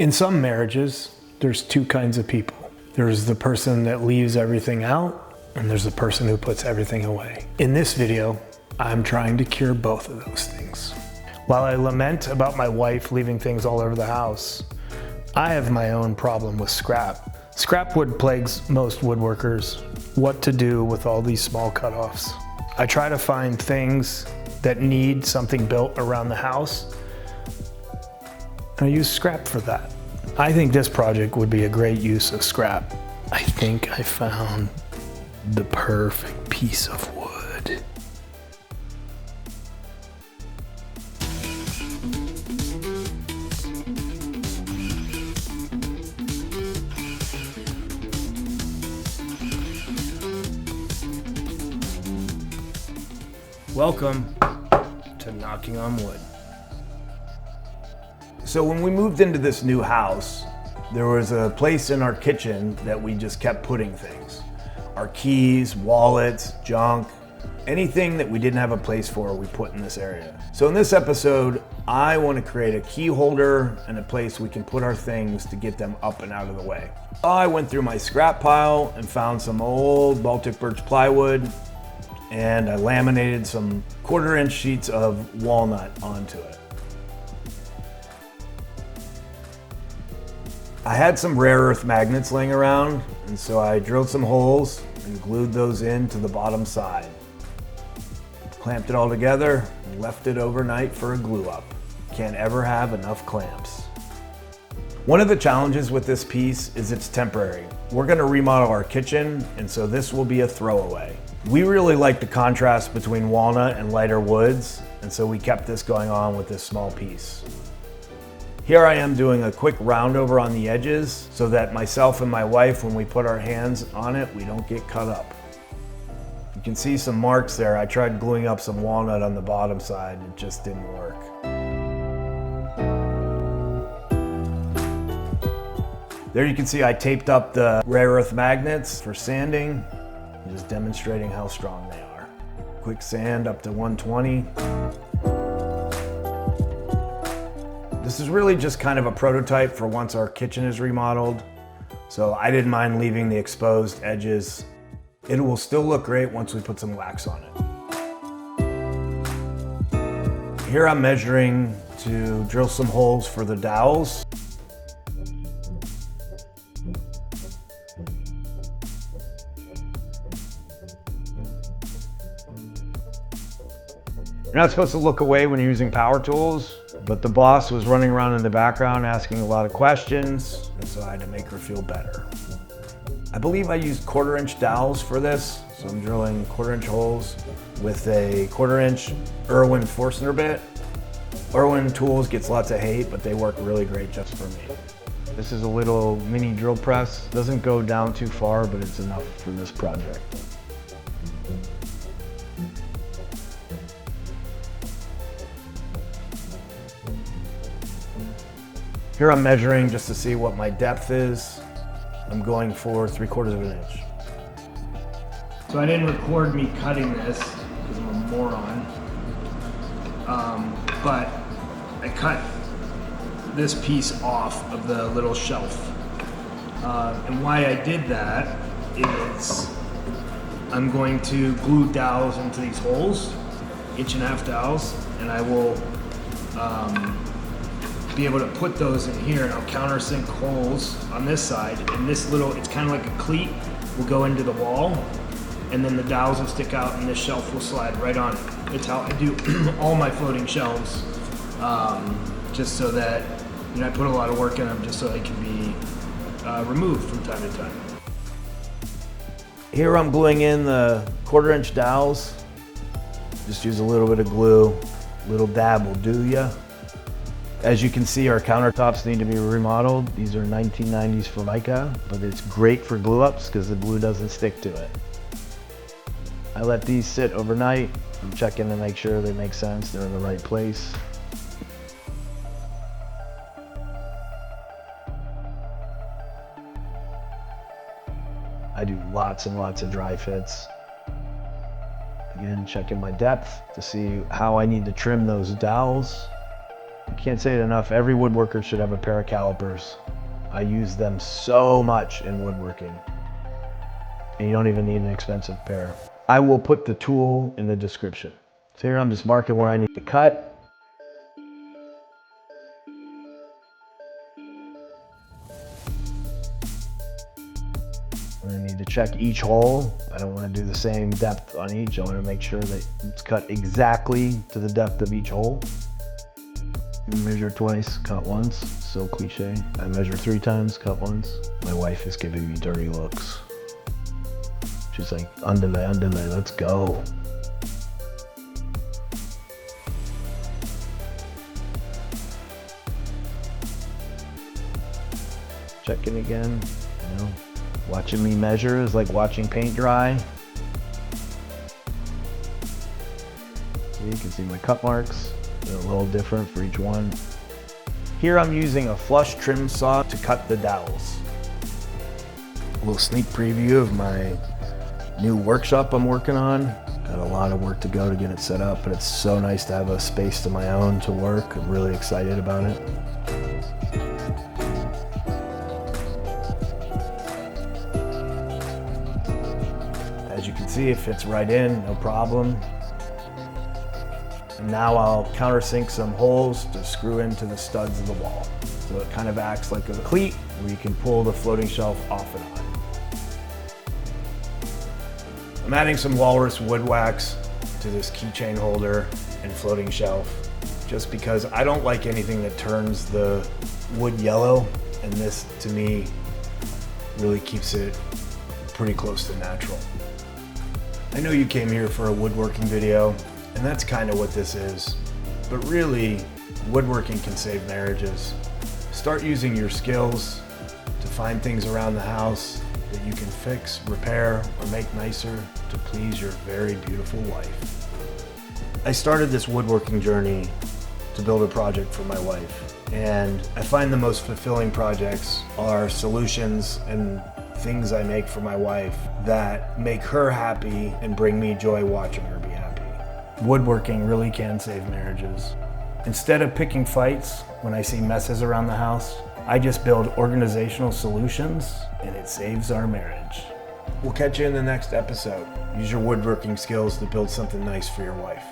In some marriages, there's two kinds of people. There's the person that leaves everything out, and there's the person who puts everything away. In this video, I'm trying to cure both of those things. While I lament about my wife leaving things all over the house, I have my own problem with scrap. Scrap wood plagues most woodworkers. What to do with all these small cutoffs? I try to find things that need something built around the house, and I use scrap for that. I think this project would be a great use of scrap. I think I found the perfect piece of wood. Welcome to Knocking on Wood. So when we moved into this new house, there was a place in our kitchen that we just kept putting things. Our keys, wallets, junk, anything that we didn't have a place for, we put in this area. So in this episode, I want to create a key holder and a place we can put our things to get them up and out of the way. I went through my scrap pile and found some old Baltic birch plywood, and I laminated some 1/4-inch sheets of walnut onto it. I had some rare earth magnets laying around, and so I drilled some holes and glued those into the bottom side. Clamped it all together and left it overnight for a glue up. Can't ever have enough clamps. One of the challenges with this piece is it's temporary. We're gonna remodel our kitchen, and so this will be a throwaway. We really like the contrast between walnut and lighter woods, and so we kept this going on with this small piece. Here I am doing a quick round over on the edges so that myself and my wife, when we put our hands on it, we don't get cut up. You can see some marks there. I tried gluing up some walnut on the bottom side, it just didn't work. There you can see I taped up the rare earth magnets for sanding, just demonstrating how strong they are. Quick sand up to 120. This is really just kind of a prototype for once our kitchen is remodeled, so I didn't mind leaving the exposed edges. It will still look great once we put some wax on it. Here I'm measuring to drill some holes for the dowels. You're not supposed to look away when you're using power tools, but the boss was running around in the background asking a lot of questions, and so I had to make her feel better. I believe I used 1/4-inch dowels for this, so I'm drilling 1/4-inch holes with a 1/4-inch Irwin Forstner bit. Irwin tools gets lots of hate, but they work really great just for me. This is a little mini drill press. Doesn't go down too far, but it's enough for this project. Here I'm measuring just to see what my depth is. I'm going for 3/4 of an inch. So I didn't record me cutting this because I'm a moron. But I cut this piece off of the little shelf. And why I did that is I'm going to glue dowels into these holes, 1.5-inch dowels, and I will be able to put those in here, and I'll countersink holes on this side, and this little, it's kind of like a cleat, will go into the wall, and then the dowels will stick out and this shelf will slide right on it. It's how I do all my floating shelves, just so that, you know, I put a lot of work in them just so they can be removed from time to time. Here I'm gluing in the 1/4-inch dowels. Just use a little bit of glue, little dab will do ya. As you can see, our countertops need to be remodeled. These are 1990s Formica, but it's great for glue ups because the glue doesn't stick to it. I let these sit overnight. I'm checking to make sure they make sense, they're in the right place. I do lots and lots of dry fits. Again, checking my depth to see how I need to trim those dowels. Can't say it enough, every woodworker should have a pair of calipers. I use them so much in woodworking. And you don't even need an expensive pair. I will put the tool in the description. So here I'm just marking where I need to cut. I need to check each hole. I don't want to do the same depth on each. I want to make sure that it's cut exactly to the depth of each hole. Measure twice, cut once. So cliche. I measure 3 times, cut once. My wife is giving me dirty looks. She's like, underlay, let's go. Checking again, you know. Watching me measure is like watching paint dry. So you can see my cut marks. They're a little different for each one. Here I'm using a flush trim saw to cut the dowels. A little sneak preview of my new workshop I'm working on. Got a lot of work to go to get it set up, but it's so nice to have a space of my own to work. I'm really excited about it. As you can see, it fits right in, no problem. And now I'll countersink some holes to screw into the studs of the wall. So it kind of acts like a cleat where you can pull the floating shelf off and on. I'm adding some walrus wood wax to this keychain holder and floating shelf, just because I don't like anything that turns the wood yellow, and this to me really keeps it pretty close to natural. I know you came here for a woodworking video, and that's kind of what this is, but really, woodworking can save marriages. Start using your skills to find things around the house that you can fix, repair, or make nicer to please your very beautiful wife. I started this woodworking journey to build a project for my wife, and I find the most fulfilling projects are solutions and things I make for my wife that make her happy and bring me joy watching her be happy. Woodworking really can save marriages. Instead of picking fights when I see messes around the house, I just build organizational solutions, and it saves our marriage. We'll catch you in the next episode. Use your woodworking skills to build something nice for your wife.